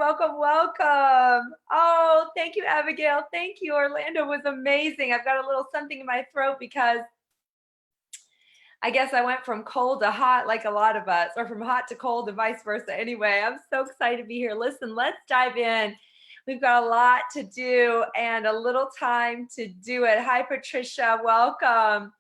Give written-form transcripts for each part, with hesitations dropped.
welcome, welcome. Oh, thank you, Abigail. Thank you. Orlando was amazing. I've got a little something in my throat because I guess I went from cold to hot like a lot of us, or from hot to cold and vice versa. Anyway, I'm so excited to be here. Listen, let's dive in. We've got a lot to do and a little time to do it. Hi, Patricia. Welcome.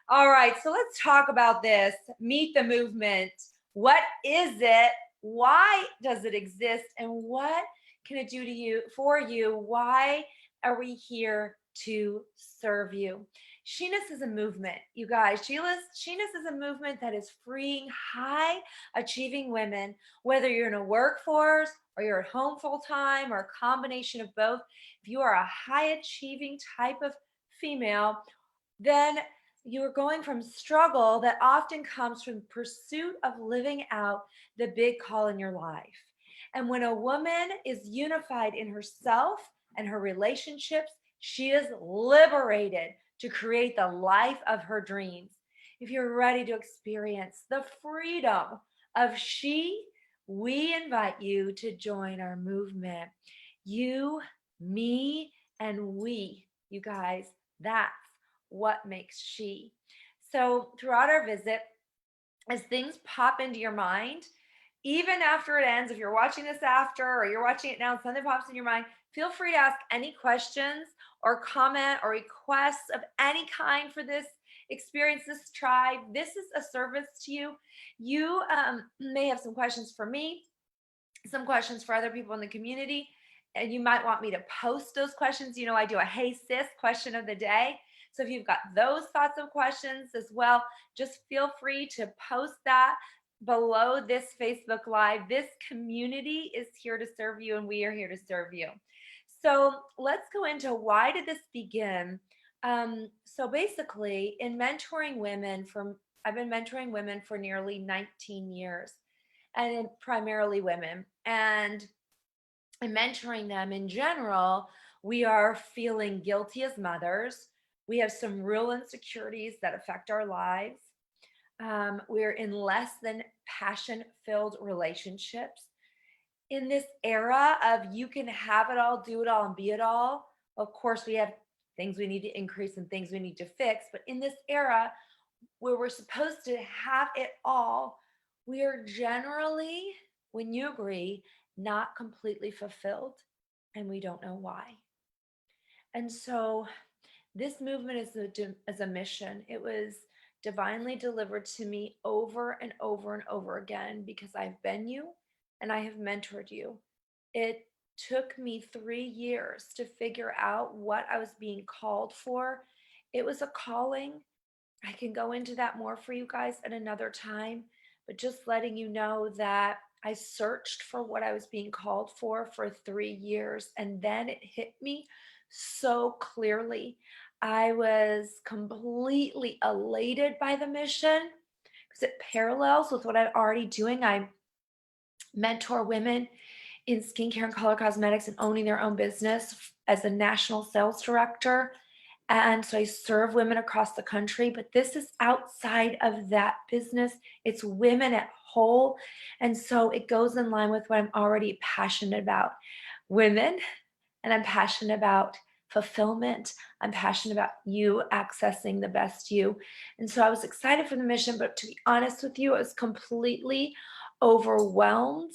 All right, so let's talk about this. Meet the movement. What is it? Why does it exist? And what can it do to you, for you? Why are we here to serve you? SHE-ness is a movement, you guys. SHE-ness is a movement that is freeing high achieving women, whether you're in a workforce or you're at home full time or a combination of both. If you are a high achieving type of female, then you're going from struggle that often comes from pursuit of living out the big call in your life. And when a woman is unified in herself and her relationships, she is liberated to create the life of her dreams. If you're ready to experience the freedom of she, we invite you to join our movement. You, me, and we, you guys, that's what makes she. So throughout our visit, as things pop into your mind, even after it ends, if you're watching this after or you're watching it now and something pops in your mind, feel free to ask any questions or comment or requests of any kind for this experience, this tribe. This is a service to you. You may have some questions for me, some questions for other people in the community, and you might want me to post those questions. You know, I do a Hey Sis question of the day. So if you've got those thoughts of questions as well, just feel free to post that below this Facebook Live. This community is here to serve you, and we are here to serve you. So let's go into why did this begin? So basically, in mentoring women, I've been mentoring women for nearly 19 years, and primarily women. And in mentoring them in general, we are feeling guilty as mothers. We have some real insecurities that affect our lives. We're in less than passion-filled relationships. In this era of you can have it all, do it all, and be it all, of course, we have things we need to increase and things we need to fix. But in this era where we're supposed to have it all, we are generally, when you agree, not completely fulfilled, and we don't know why. And so this movement is a mission. It was divinely delivered to me over and over and over again because I've been you and I have mentored you. It took me 3 years to figure out what I was being called for. It was a calling. I can go into that more for you guys at another time, but just letting you know that I searched for what I was being called for 3 years, and then it hit me so clearly. I was completely elated by the mission because it parallels with what I'm already doing. I mentor women in skincare and color cosmetics and owning their own business as a national sales director. And so I serve women across the country, but this is outside of that business. It's women at whole. And so it goes in line with what I'm already passionate about. Women, and I'm passionate about fulfillment. I'm passionate about you accessing the best you. And so I was excited for the mission, but to be honest with you, I was completely overwhelmed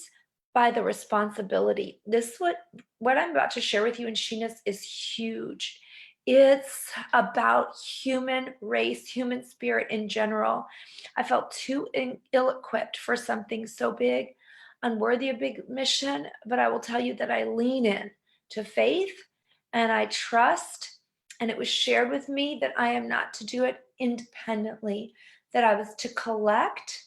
by the responsibility. This what I'm about to share with you in SHE-ness is huge. It's about human race, human spirit in general. I felt too ill-equipped for something so big, unworthy of big mission, but I will tell you that I lean in to faith and I trust, and it was shared with me that I am not to do it independently, that I was to collect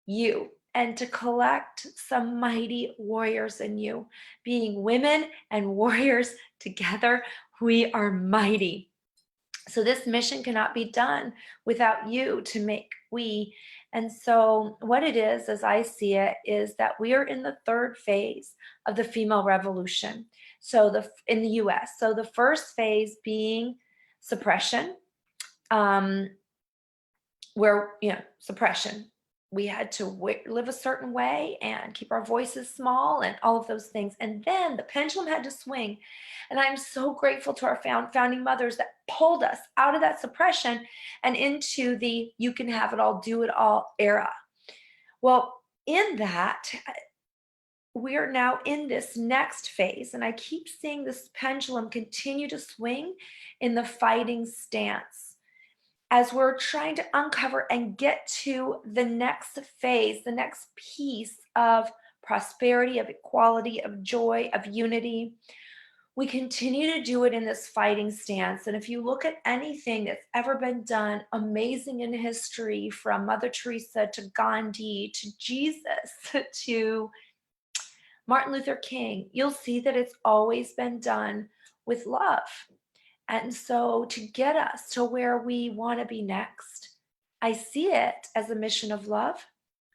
you and to collect some mighty warriors in you. Being women and warriors together, we are mighty. So this mission cannot be done without you to make we. And so what it is, as I see it, is that we are in the third phase of the female revolution. So in the US, so the first phase being suppression, suppression. we had to live a certain way and keep our voices small and all of those things. And then the pendulum had to swing. And I'm so grateful to our founding mothers that pulled us out of that suppression and into the you can have it all, do it all era. Well, in that, we are now in this next phase, and I keep seeing this pendulum continue to swing in the fighting stance as we're trying to uncover and get to the next phase, the next piece of prosperity, of equality, of joy, of unity. We continue to do it in this fighting stance. And if you look at anything that's ever been done amazing in history, from Mother Teresa to Gandhi to Jesus to Martin Luther King, you'll see that it's always been done with love. And so to get us to where we want to be next, I see it as a mission of love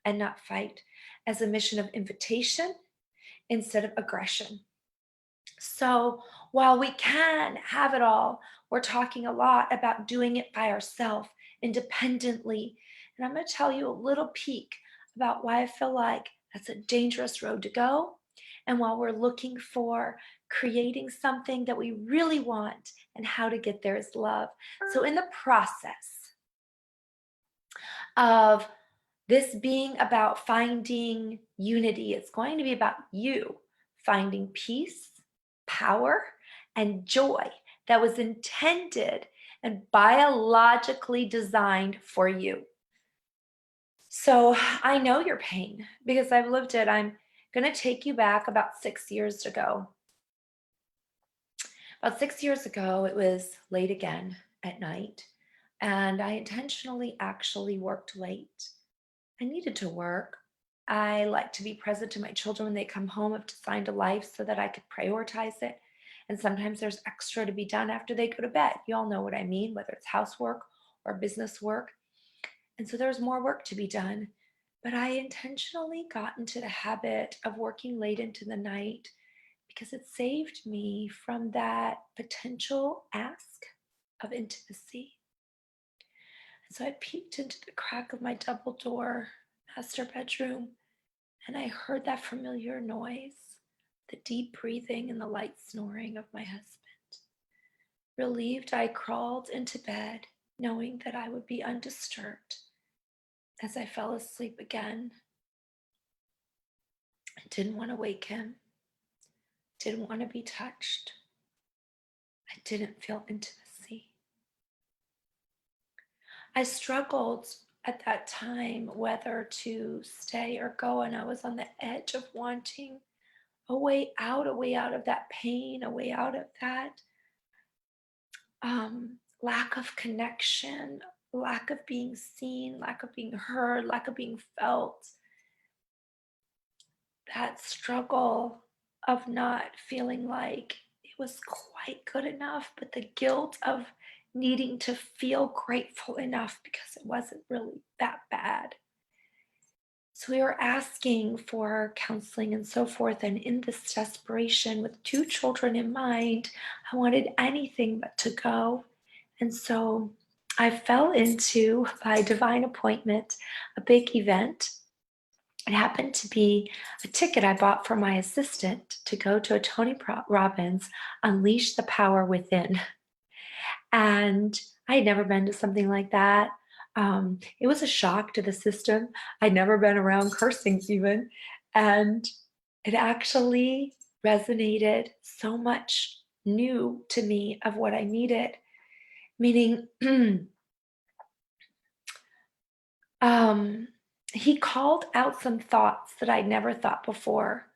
and not fight, as a mission of invitation instead of aggression. So while we can have it all, we're talking a lot about doing it by ourselves, independently. And I'm going to tell you a little peek about why I feel like that's a dangerous road to go. And while we're looking for creating something that we really want, and how to get there is love. So in the process of this being about finding unity, it's going to be about you finding peace, power, and joy that was intended and biologically designed for you. So I know your pain because I've lived it. I'm going to take you back about 6 years ago. About 6 years ago, it was late again at night, and I intentionally actually worked late. I needed to work. I like to be present to my children when they come home. I've designed a life so that I could prioritize it. And sometimes there's extra to be done after they go to bed. You all know what I mean, whether it's housework or business work. And so there's more work to be done. But I intentionally got into the habit of working late into the night because it saved me from that potential ask of intimacy. And so I peeked into the crack of my double door master bedroom, and I heard that familiar noise, the deep breathing and the light snoring of my husband. Relieved, I crawled into bed, knowing that I would be undisturbed. As I fell asleep again, I didn't want to wake him, didn't want to be touched. I didn't feel intimacy. I struggled at that time whether to stay or go, and I was on the edge of wanting a way out of that pain, a way out of that lack of connection, lack of being seen, lack of being heard, lack of being felt. That struggle of not feeling like it was quite good enough, but the guilt of needing to feel grateful enough because it wasn't really that bad. So we were asking for counseling and so forth. And in this desperation, with 2 children in mind, I wanted anything but to go. And so I fell into, by divine appointment, a big event. It happened to be a ticket I bought for my assistant to go to a Tony Robbins Unleash the Power Within. And I had never been to something like that. It was a shock to the system. I'd never been around cursing even. And it actually resonated so much new to me of what I needed. Meaning, he called out some thoughts that I'd never thought before.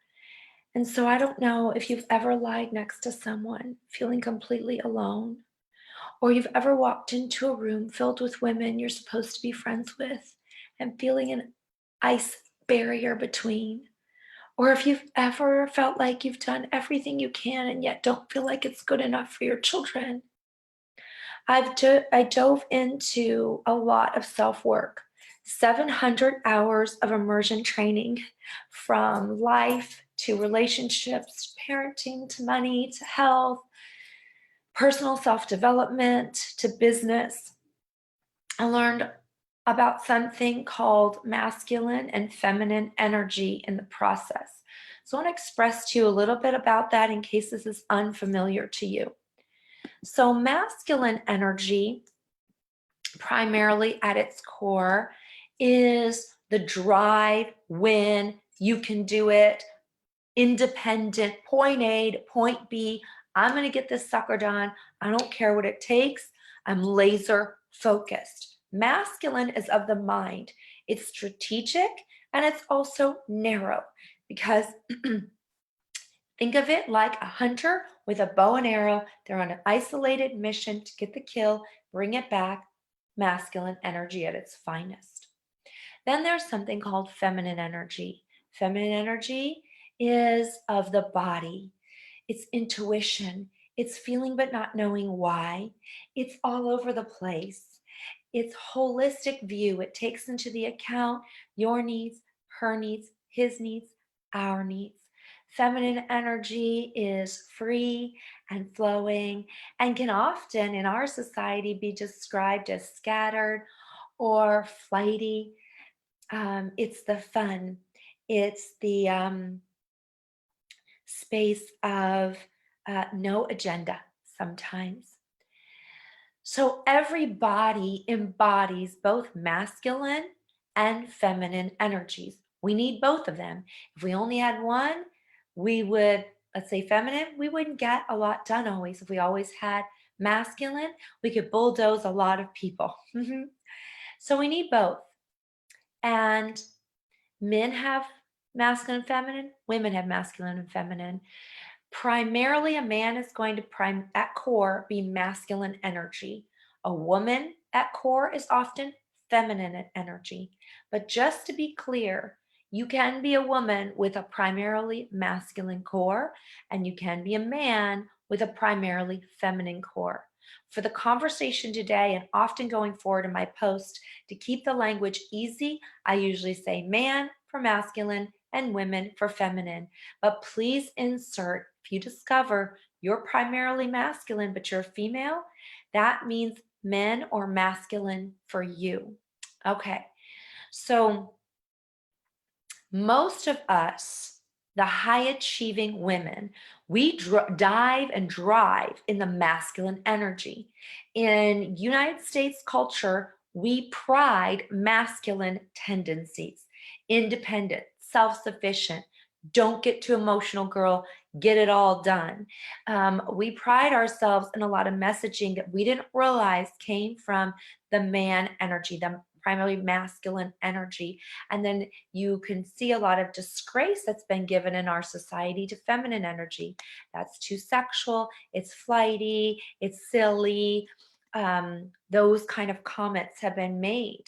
And so I don't know if you've ever lied next to someone feeling completely alone, or you've ever walked into a room filled with women you're supposed to be friends with and feeling an ice barrier between, or if you've ever felt like you've done everything you can and yet don't feel like it's good enough for your children. I dove into a lot of self-work, 700 hours of immersion training, from life to relationships, parenting to money to health, personal self-development to business. I learned about something called masculine and feminine energy in the process. So I want to express to you a little bit about that in case this is unfamiliar to you. So masculine energy, primarily at its core, is the drive, win, you can do it, independent, point A to point B. I'm going to get this sucker done. I don't care what it takes. I'm laser focused. Masculine is of the mind. It's strategic and it's also narrow because think of it like a hunter with a bow and arrow. They're on an isolated mission to get the kill, bring it back. Masculine energy at its finest. Then there's something called feminine energy. Feminine energy is of the body. It's intuition. It's feeling but not knowing why. It's all over the place. It's holistic view. It takes into the account your needs, her needs, his needs, our needs. Feminine energy is free and flowing and can often in our society be described as scattered or flighty. It's the fun. It's the space of no agenda sometimes. So every body embodies both masculine and feminine energies. We need both of them. If we only had one, we would, let's say feminine, we wouldn't get a lot done always. If we always had masculine, we could bulldoze a lot of people. So we need both. And men have masculine and feminine, women have masculine and feminine. Primarily, a man is going to at core be masculine energy. A woman at core is often feminine energy. But just to be clear, you can be a woman with a primarily masculine core, and you can be a man with a primarily feminine core. For the conversation today, and often going forward in my post, to keep the language easy, I usually say man for masculine and women for feminine. But please insert, if you discover you're primarily masculine, but you're female, that means men or masculine for you. Okay, so most of us, the high achieving women, we dive and drive in the masculine energy. In United States culture, we pride masculine tendencies, independent, self-sufficient, don't get too emotional, girl, get it all done. We pride ourselves in a lot of messaging that we didn't realize came from the man energy, the primarily masculine energy. And then you can see a lot of disgrace that's been given in our society to feminine energy. That's too sexual, it's flighty, it's silly. Those kind of comments have been made.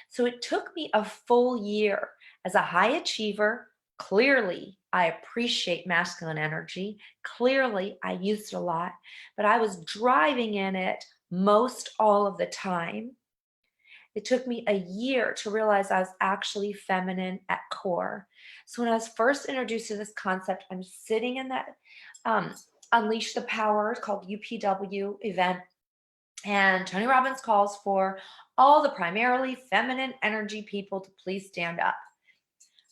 So it took me a full year as a high achiever. Clearly, I appreciate masculine energy. Clearly, I used it a lot, but I was driving in it most all of the time. It took me a year to realize I was actually feminine at core. So when I was first introduced to this concept, I'm sitting in that Unleash the Power called UPW event, and Tony Robbins calls for all the primarily feminine energy people to please stand up.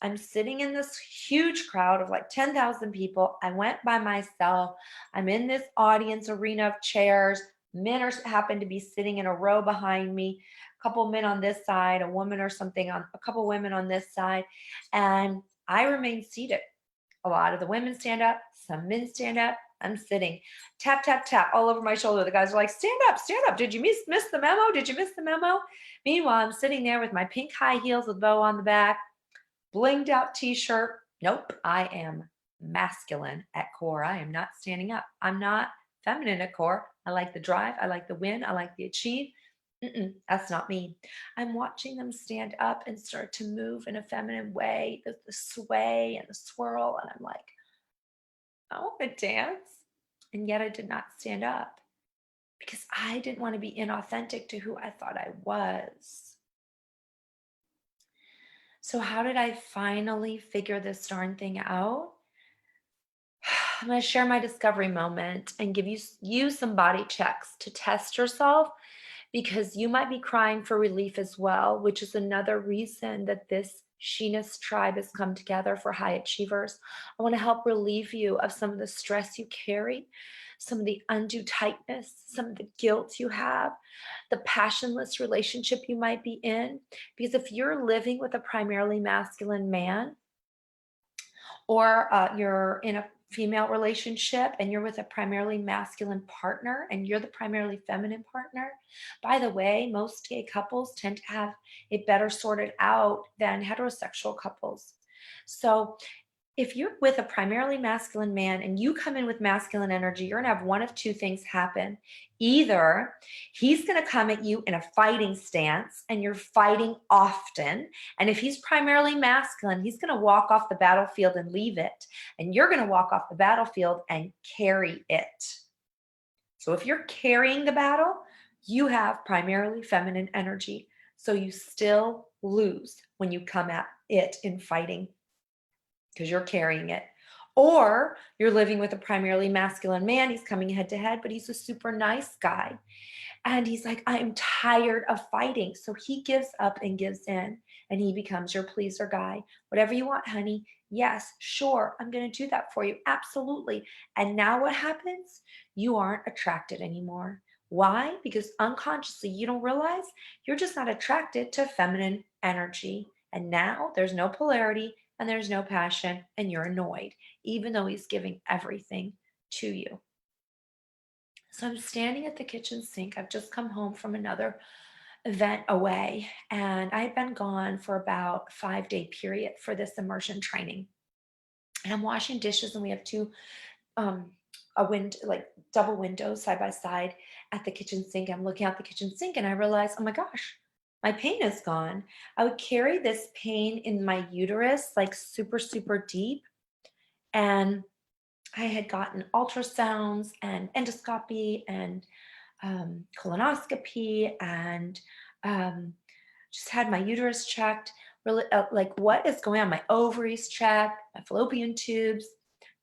I'm sitting in this huge crowd of like 10,000 people. I went by myself. I'm in this audience arena of chairs. Men happen to be sitting in a row behind me. A couple men on this side, a woman or something on a couple women on this side, and I remain seated. A lot of the women stand up, some men stand up. I'm sitting, tap, tap, tap, all over my shoulder. The guys are like, stand up, stand up. Did you miss the memo? Did you miss the memo? Meanwhile, I'm sitting there with my pink high heels with bow on the back, blinged out t-shirt. Nope, I am masculine at core. I am not standing up. I'm not feminine at core. I like the drive. I like the win. I like the achieve. That's not me. I'm watching them stand up and start to move in a feminine way, the sway and the swirl. And I'm like, I want to dance. And yet I did not stand up because I didn't want to be inauthentic to who I thought I was. So how did I finally figure this darn thing out? I'm going to share my discovery moment and give you some body checks to test yourself, because you might be crying for relief as well, which is another reason that this SHE-ness tribe has come together for high achievers. I want to help relieve you of some of the stress you carry, some of the undue tightness, some of the guilt you have, the passionless relationship you might be in. Because if you're living with a primarily masculine man, or you're in a female relationship and you're with a primarily masculine partner and you're the primarily feminine partner, by the way, most gay couples tend to have it better sorted out than heterosexual couples. So if you're with a primarily masculine man and you come in with masculine energy, you're going to have one of two things happen. Either he's going to come at you in a fighting stance and you're fighting often. And if he's primarily masculine, he's going to walk off the battlefield and leave it. And you're going to walk off the battlefield and carry it. So if you're carrying the battle, you have primarily feminine energy. So you still lose when you come at it in fighting, because you're carrying it. Or you're living with a primarily masculine man. He's coming head to head, but he's a super nice guy. And he's like, I'm tired of fighting. So he gives up and gives in, and he becomes your pleaser guy. Whatever you want, honey. Yes, sure. I'm going to do that for you. Absolutely. And now what happens? You aren't attracted anymore. Why? Because unconsciously, you don't realize you're just not attracted to feminine energy. And now there's no polarity and there's no passion, and you're annoyed, even though he's giving everything to you. So I'm standing at the kitchen sink. I've just come home from another event away, and I had been gone for about a 5-day period for this immersion training. And I'm washing dishes, and we have two like double windows side by side at the kitchen sink. I'm looking out the kitchen sink and I realize, oh my gosh, my pain is gone. I would carry this pain in my uterus, like super, super deep. And I had gotten ultrasounds and endoscopy and colonoscopy and just had my uterus checked. Really, like, what is going on? My ovaries checked, my fallopian tubes.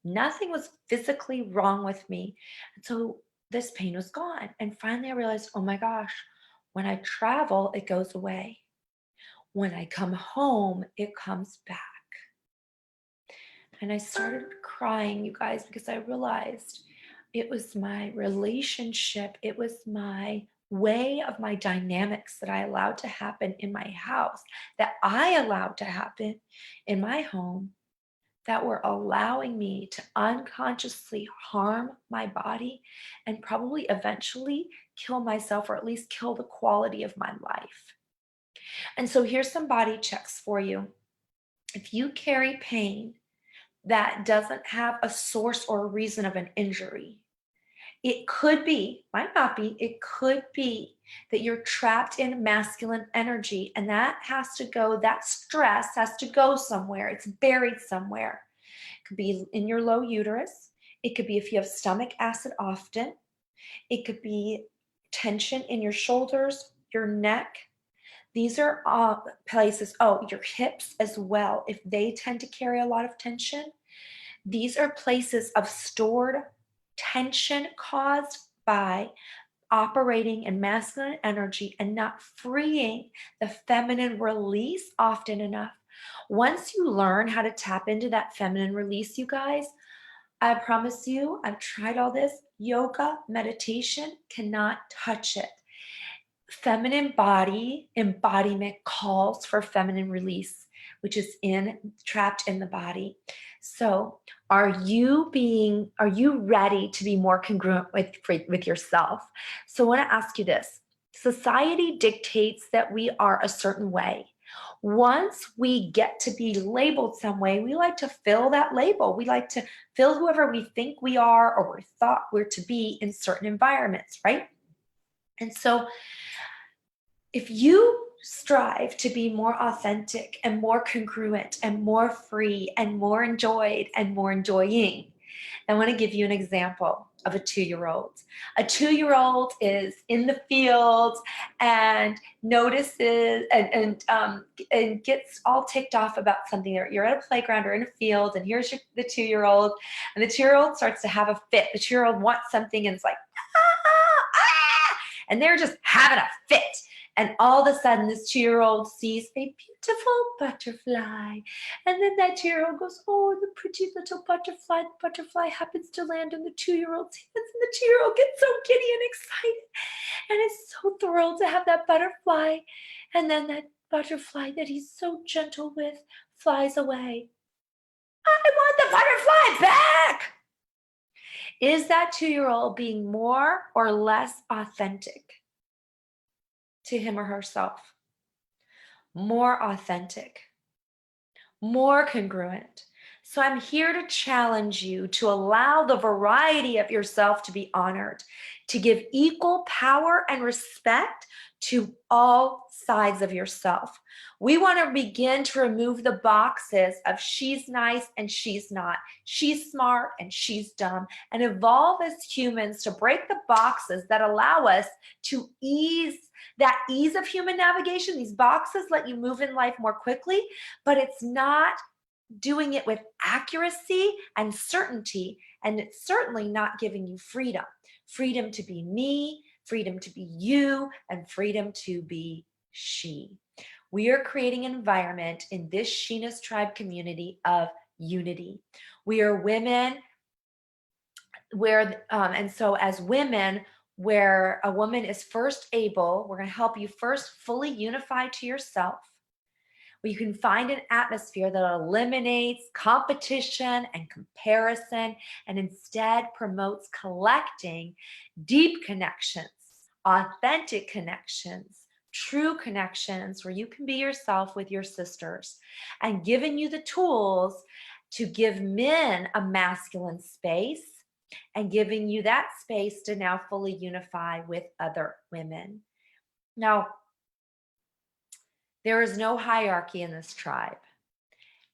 Nothing was physically wrong with me. And so this pain was gone. And finally I realized, oh my gosh, when I travel, it goes away. When I come home, it comes back. And I started crying, you guys, because I realized it was my relationship. It was my way of my dynamics that I allowed to happen in my house, that I allowed to happen in my home, that were allowing me to unconsciously harm my body and probably eventually kill myself, or at least kill the quality of my life. And so here's some body checks for you. If you carry pain that doesn't have a source or a reason of an injury, it could be, might not be, it could be that you're trapped in masculine energy, and that has to go, that stress has to go somewhere. It's buried somewhere. It could be in your low uterus. It could be if you have stomach acid often. It could be tension in your shoulders, your neck. These are all places, your hips as well, if they tend to carry a lot of tension. These are places of stored tension caused by operating in masculine energy and not freeing the feminine release often enough. Once you learn how to tap into that feminine release, you guys, I promise you, I've tried all this. Yoga, meditation cannot touch it. Feminine body embodiment calls for feminine release, which is trapped in the body. So are you ready to be more congruent with yourself? So I want to ask you this. Society dictates that we are a certain way. Once we get to be labeled some way, we like to fill that label. We like to fill whoever we think we are or we're thought we're to be in certain environments, right? And so if you strive to be more authentic and more congruent and more free and more enjoyed and more enjoying, I want to give you an example of a 2-year-old. A 2-year-old is in the field and notices and gets all ticked off about something. You're at a playground or in a field, and here's the 2-year-old, and the 2-year-old starts to have a fit. The 2-year-old wants something and it's like, ah, ah, and they're just having a fit. And all of a sudden, this 2-year-old sees a beautiful butterfly. And then that 2-year-old goes, oh, the pretty little butterfly. The butterfly happens to land in the 2-year-old's hands. And the 2-year-old gets so giddy and excited and is so thrilled to have that butterfly. And then that butterfly that he's so gentle with flies away. I want the butterfly back. Is that 2-year-old being more or less authentic to him or herself? More authentic, more congruent. So I'm here to challenge you to allow the variety of yourself to be honored, to give equal power and respect to all sides of yourself. We want to begin to remove the boxes of she's nice and she's not, she's smart and she's dumb, and evolve as humans to break the boxes that allow us to ease of human navigation. These boxes let you move in life more quickly, but it's not doing it with accuracy and certainty, and it's certainly not giving you freedom. Freedom to be me, freedom to be you, and freedom to be she. We are creating an environment in this SHE-ness tribe community of unity. We are women and so as women, where a woman is first able, we're going to help you first fully unify to yourself, where you can find an atmosphere that eliminates competition and comparison and instead promotes collecting deep connections, authentic connections, true connections where you can be yourself with your sisters, and giving you the tools to give men a masculine space and giving you that space to now fully unify with other women. Now, there is no hierarchy in this tribe.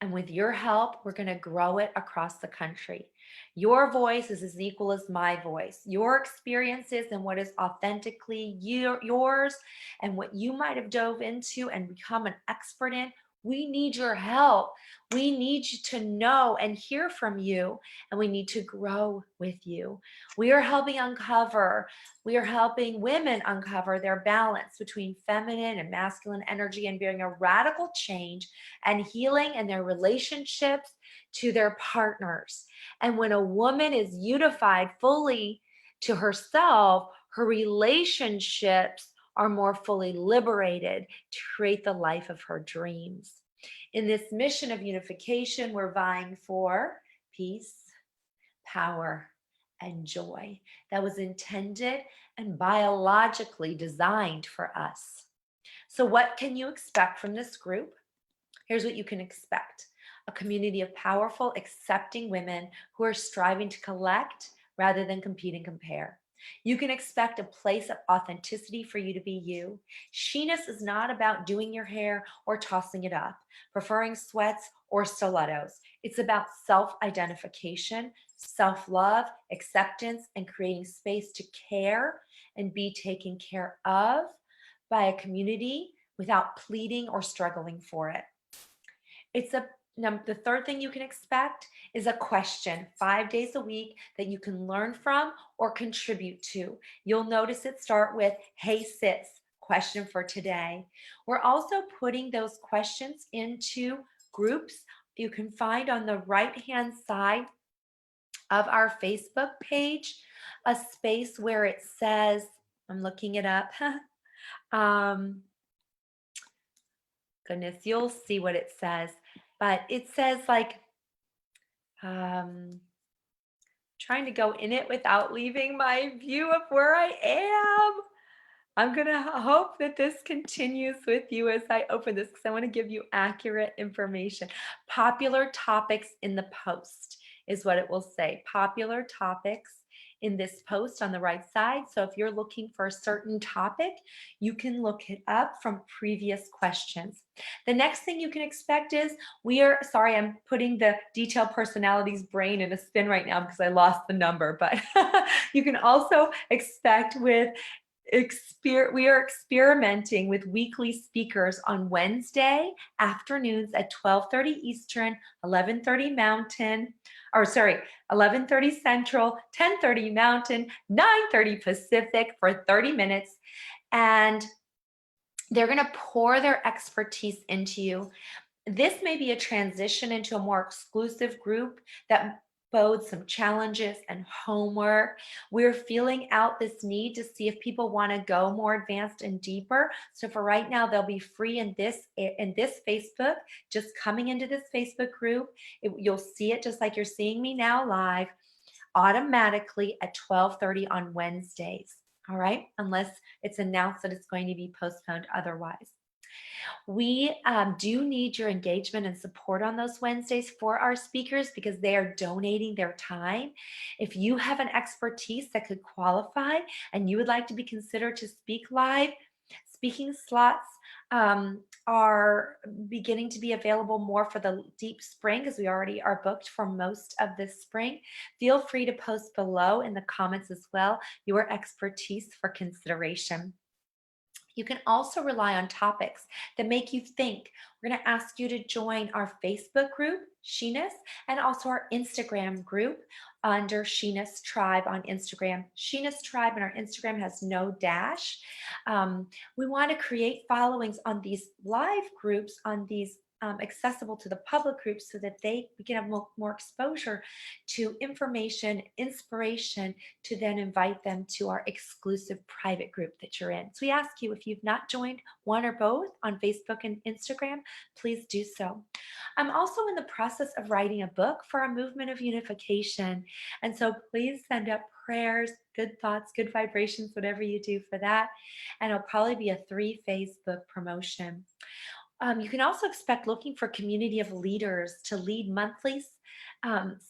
And with your help, we're going to grow it across the country. Your voice is as equal as my voice. Your experiences and what is authentically yours and what you might have dove into and become an expert in, we need your help. We need you to know and hear from you, and we need to grow with you. We are helping women uncover their balance between feminine and masculine energy and bring a radical change and healing in their relationships to their partners. And when a woman is unified fully to herself, her relationships are more fully liberated to create the life of her dreams. In this mission of unification, we're vying for peace, power, and joy that was intended and biologically designed for us. So what can you expect from this group? Here's what you can expect: a community of powerful, accepting women who are striving to collect rather than compete and compare. You can expect a place of authenticity for you to be you. SHE-ness is not about doing your hair or tossing it up, preferring sweats or stilettos. It's about self-identification, self-love, acceptance, and creating space to care and be taken care of by a community without pleading or struggling for it. The third thing you can expect is a question 5 days a week that you can learn from or contribute to. You'll notice it start with, hey sis, question for today. We're also putting those questions into groups you can find on the right-hand side of our Facebook page, a space where it says, I'm looking it up. Goodness, you'll see what it says. But it says like, trying to go in it without leaving my view of where I am. I'm going to hope that this continues with you as I open this, because I want to give you accurate information. Popular topics in the post is what it will say. Popular topics in this post on the right side. So if you're looking for a certain topic, you can look it up from previous questions. The next thing you can expect is I'm putting the detailed personalities brain in a spin right now because I lost the number, but you can also expect with we are experimenting with weekly speakers on Wednesday afternoons at 12:30 Eastern, 11:30 Mountain, or sorry, 11:30 Central, 10:30 Mountain, 9:30 Pacific for 30 minutes. And they're going to pour their expertise into you. This may be a transition into a more exclusive group that bodes some challenges and homework. We're feeling out this need to see if people want to go more advanced and deeper. So for right now, they'll be free in this Facebook, just coming into this Facebook group. You'll see it just like you're seeing me now live, automatically at 12:30 on Wednesdays. All right, unless it's announced that it's going to be postponed otherwise. We do need your engagement and support on those Wednesdays for our speakers because they are donating their time. If you have an expertise that could qualify and you would like to be considered to speak live, speaking slots are beginning to be available more for the deep spring because we already are booked for most of this spring. Feel free to post below in the comments as well your expertise for consideration. You can also rely on topics that make you think. We're going to ask you to join our Facebook group, SHE-ness, and also our Instagram group under SHE-ness Tribe on Instagram. SHE-ness Tribe and our Instagram has no dash. We want to create followings on these live groups, on these accessible to the public groups so that they can have more exposure to information, inspiration, to then invite them to our exclusive private group that you're in. So we ask you, if you've not joined one or both on Facebook and Instagram, please do so. I'm also in the process of writing a book for our movement of unification. And so please send up prayers, good thoughts, good vibrations, whatever you do for that. And it'll probably be a 3-phase book promotion. You can also expect looking for community of leaders to lead monthly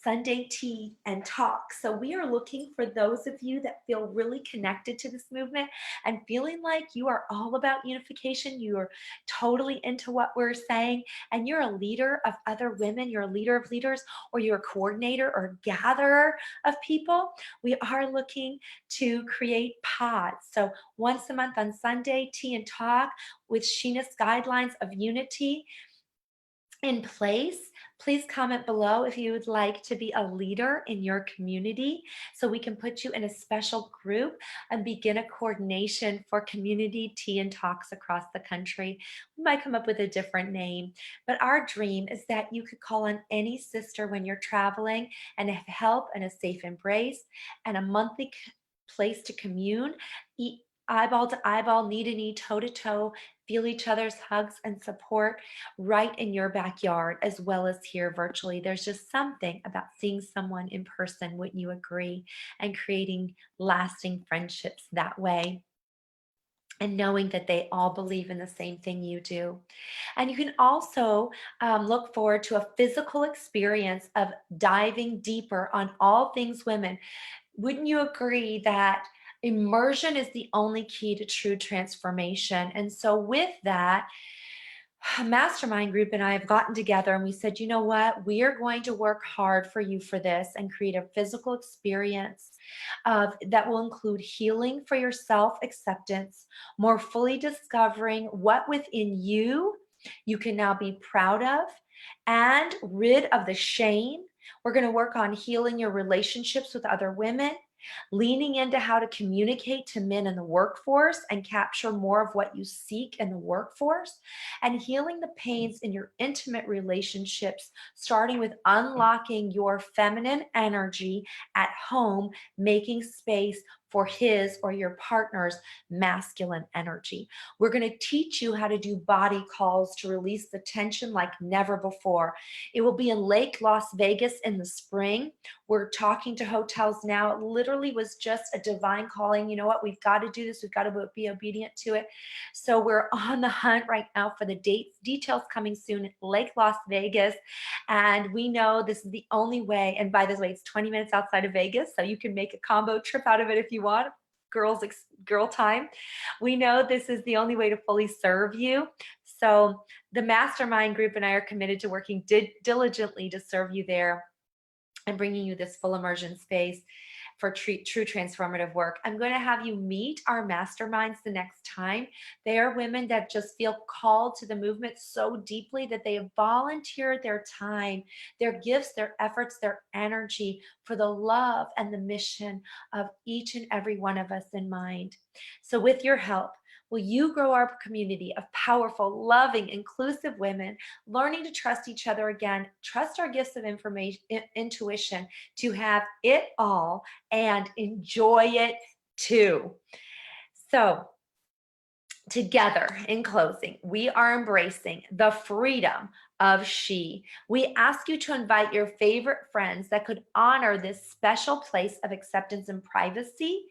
Sunday tea and talk. So we are looking for those of you that feel really connected to this movement and feeling like you are all about unification. You are totally into what we're saying, and you're a leader of other women, you're a leader of leaders, or you're a coordinator or gatherer of people. We are looking to create pods. So once a month on Sunday, tea and talk with SHE-ness guidelines of unity in place. Please comment below if you would like to be a leader in your community so we can put you in a special group and begin a coordination for community tea and talks across the country. We might come up with a different name, but our dream is that you could call on any sister when you're traveling and have help and a safe embrace and a monthly place to commune, eat eyeball to eyeball, knee to knee, toe to toe, feel each other's hugs and support right in your backyard as well as here virtually. There's just something about seeing someone in person, wouldn't you agree, and creating lasting friendships that way, and knowing that they all believe in the same thing you do. And you can also look forward to a physical experience of diving deeper on all things women. Wouldn't you agree that immersion is the only key to true transformation? And so with that, mastermind group and I have gotten together and we said, you know what, we are going to work hard for you for this and create a physical experience that will include healing for your self-acceptance, more fully discovering what within you can now be proud of, and rid of the shame. We're going to work on healing your relationships with other women, leaning into how to communicate to men in the workforce and capture more of what you seek in the workforce, and healing the pains in your intimate relationships, starting with unlocking your feminine energy at home, making space for his or your partner's masculine energy. We're going to teach you how to do body calls to release the tension like never before. It will be in Lake Las Vegas in the spring. We're talking to hotels now. It literally was just a divine calling. You know what? We've got to do this. We've got to be obedient to it. So we're on the hunt right now for the dates. Details coming soon. Lake Las Vegas. And we know this is the only way. And by the way, it's 20 minutes outside of Vegas. So you can make a combo trip out of it if you want. Girl time. We know this is the only way to fully serve you. So the mastermind group and I are committed to working diligently to serve you there and bringing you this full immersion space. for true transformative work. I'm going to have you meet our masterminds the next time. They are women that just feel called to the movement so deeply that they have volunteered their time, their gifts, their efforts, their energy for the love and the mission of each and every one of us in mind. So with your help, will you grow our community of powerful, loving, inclusive women, learning to trust each other again, trust our gifts of information, intuition, to have it all and enjoy it too. So together, in closing, we are embracing the freedom of she. We ask you to invite your favorite friends that could honor this special place of acceptance and privacy.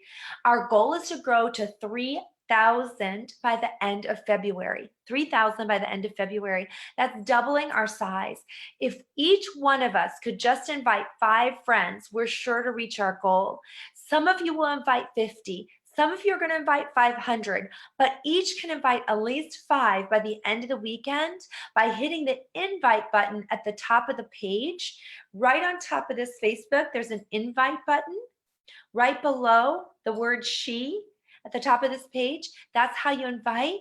Our goal is to grow to 3,000 by the end of February. 3,000 by the end of February. That's doubling our size. If each one of us could just invite 5 friends, we're sure to reach our goal. Some of you will invite 50. Some of you are going to invite 500, but each can invite at least 5 by the end of the weekend by hitting the invite button at the top of the page. Right on top of this Facebook, there's an invite button. Right below the word she at the top of this page, that's how you invite.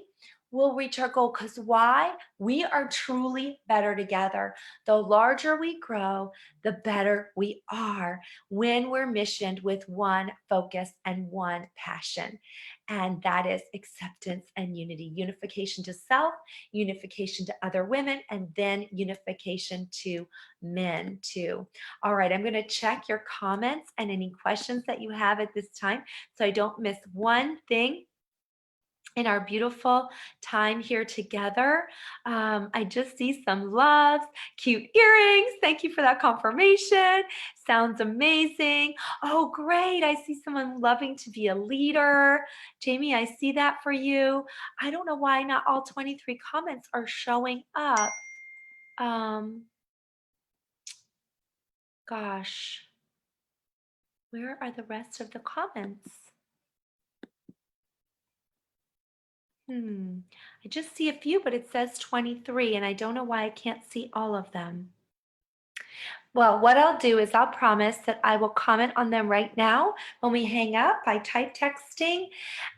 We'll reach our goal, because why? We are truly better together. The larger we grow, the better we are when we're missioned with one focus and one passion. And that is acceptance and unity. Unification to self, unification to other women, and then unification to men too. All right, I'm going to check your comments and any questions that you have at this time, so I don't miss one thing in our beautiful time here together. I just see some loves, cute earrings. Thank you for that confirmation. Sounds amazing. Oh, great. I see someone loving to be a leader. Jamie, I see that for you. I don't know why not all 23 comments are showing up. Gosh, where are the rest of the comments? I just see a few, but it says 23, and I don't know why I can't see all of them. Well, what I'll do is I'll promise that I will comment on them right now when we hang up by type texting.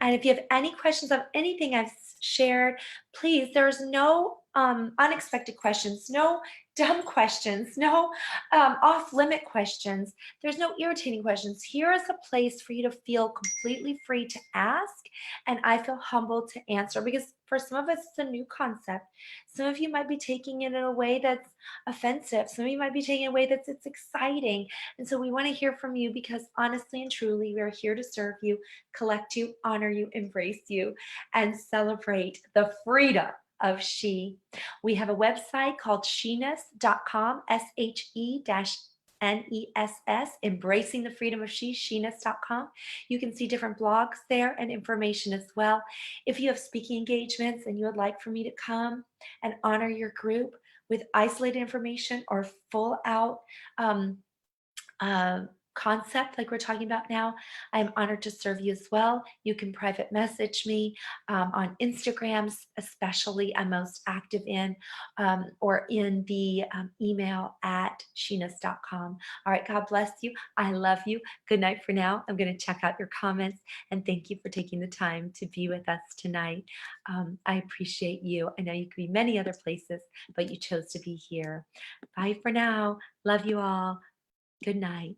And if you have any questions of anything I've shared, please, there's no unexpected questions, no dumb questions, no off-limit questions. There's no irritating questions. Here is a place for you to feel completely free to ask, and I feel humbled to answer, because for some of us, it's a new concept. Some of you might be taking it in a way that's offensive. Some of you might be taking it in a way that's it's exciting. And so we want to hear from you, because honestly and truly, we are here to serve you, collect you, honor you, embrace you, and celebrate the freedom of she. We have a website called SHE-ness.com, SHE-ness, embracing the freedom of SHE-ness.com. You can see different blogs there and information as well. If you have speaking engagements and you would like for me to come and honor your group with isolated information or full out concept like we're talking about now, I'm honored to serve you as well. You can private message me on Instagram, especially I'm most active in, or in the email at SHE-ness.com. All right, God bless you. I love you. Good night for now. I'm going to check out your comments, and thank you for taking the time to be with us tonight. I appreciate you. I know you could be many other places, but you chose to be here. Bye for now. Love you all. Good night.